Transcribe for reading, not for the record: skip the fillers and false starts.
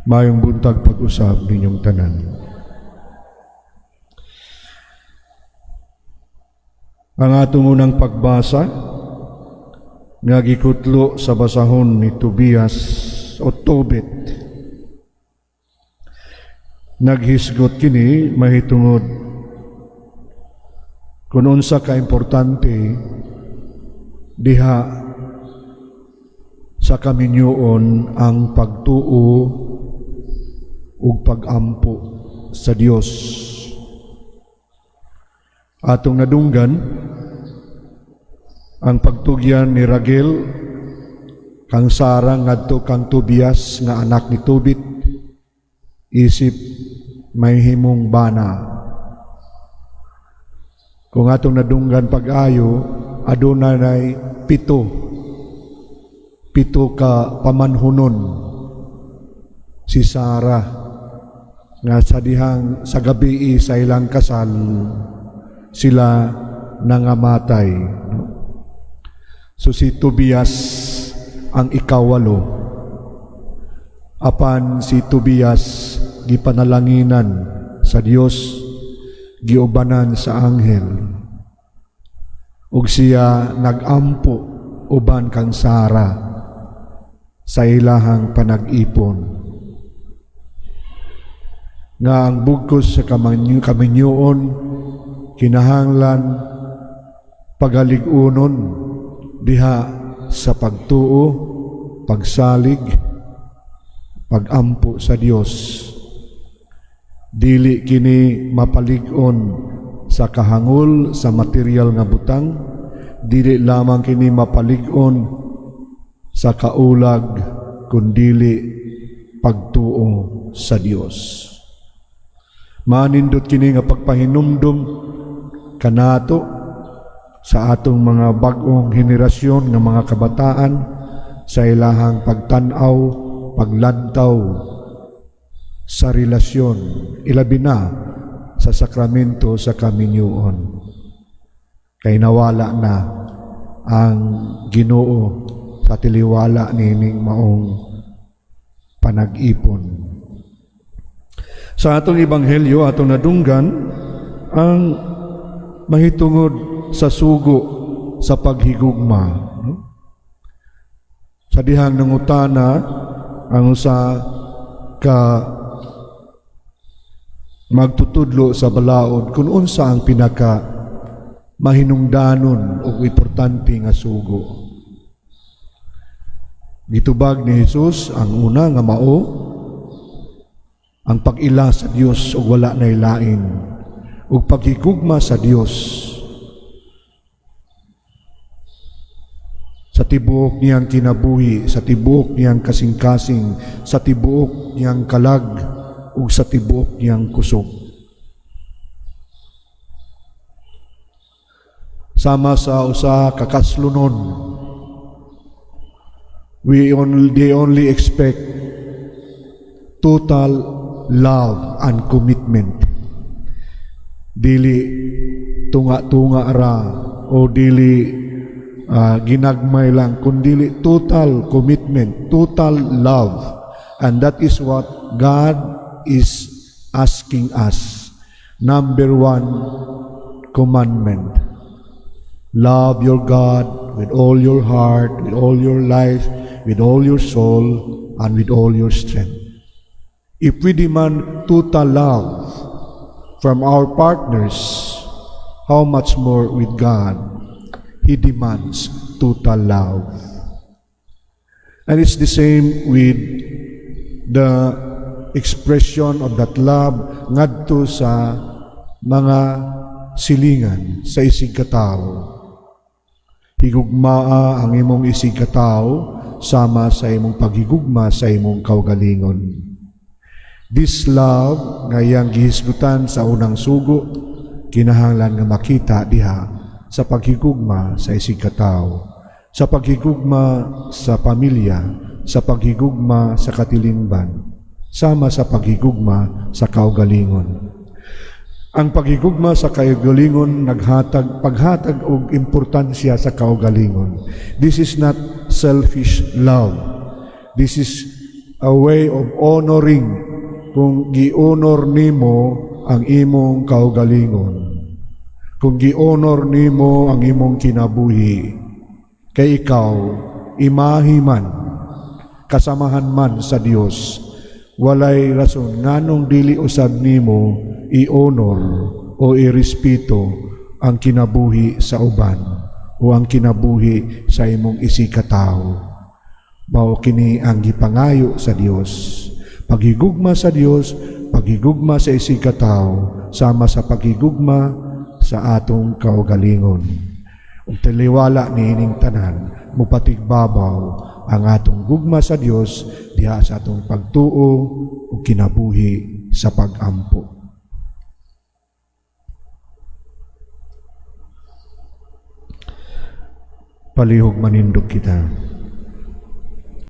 Mayong buntag pag-usab ninyong tanan. Ang atong unang pagbasa nga gikutlo sa basahon ni Tobias o Tobit. Naghisgot kini mahitungod kung unsa ka importante diha sa kaminyoon ang pagtuo ug pag-ampo sa Dios. Atong nadunggan ang pagtugyan ni Rachel kang Sara ngadto kang Tobias nga anak ni Tobit isip may himong bana. Kung atong nadunggan pag-ayo, adunay pito ka pamanhunon si Sara nga sa dihang sa gabi sa ilang kasal sila nangamatay. So si Tobias ang ikawalo. Apan si Tobias gipanalanginan sa Dios, giubanan sa anghel. Ug siya nagampo uban kang Sara sa ilahang panag-ipon. Nga ang bugkos sa kaminyoon kinahanglan pagalig-unon diha sa pagtuo, pagsalig, pagampo sa Dios. Dili kini mapalig-on sa kahangol sa material nga butang, dili lamang kini mapalig-on sa kaulag kundili pagtuo sa Dios. Manindot kini nga pagpahinumdum kanato sa atong mga bag-ong henerasyon nga mga kabataan sa ilahang pagtan-aw, paglantaw sa relasyon, ilabi na sa sakramento sa kaminyoon. Kay nawala na ang Ginoo sa tiliwala nining maong panag-ipon. Sa atong ebanghelyo, atong nadunggan ang mahitungod sa sugo sa paghigugma. Sa dihang nangutana ang usa ka magtutudlo sa balaod kung unsa ang pinaka mahinungdanon o importante nga sugo. Gitubag ni Jesus ang una nga mao ang pag-ila sa Dios ug wala nay lain ug paghigugma sa Dios sa tibuok niyang kinabuhi, sa tibuok niyang kasing-kasing, sa tibuok niyang kalag ug sa tibuok niyang kusog. Sama sa usa ka kaslunon, they only expect total love and commitment. Dili tunga-tunga ra o dili ginagmay lang, kundili total commitment, total love. And that is what God is asking us. Number 1 commandment. Love your God with all your heart, with all your life, with all your soul, and with all your strength. If we demand total love from our partners, how much more with God? He demands total love. And it's the same with the expression of that love ngadto sa mga silingan sa isig katao. Higugmaa ang imong isig katao sama sa imong paghigugma sa imong kaugalingon. This love nga iyang gihisgutan sa unang sugo kinahanglan nga makita diha sa paghigugma sa isig katao, sa paghigugma sa pamilya, sa paghigugma sa katilingban, sama sa paghigugma sa kaugalingon. Ang paghigugma sa kaugalingon paghatag og importansya sa kaugalingon. This is not selfish love. This is a way of honoring kung gi-honor nimo ang imong kaugalingon. Kung gi-honor nimo ang imong kinabuhi, kay ikaw, imahi man, kasamahan man sa Dios, walay rason nganong dili usab nimo i-honor o irespeto ang kinabuhi sa uban o ang kinabuhi sa imong isikatawo. Mao kini ang gipangayo sa Dios. Paghigugma sa Dios, paghigugma sa isikatawo, sama sa paghigugma sa atong kaugalingon. Ug taliwala niining tanan, mupatigbabaw ang atong gugma sa Dios diha sa atong pagtuo ug kinabuhi sa pag-ampo. Palihog manindog kita.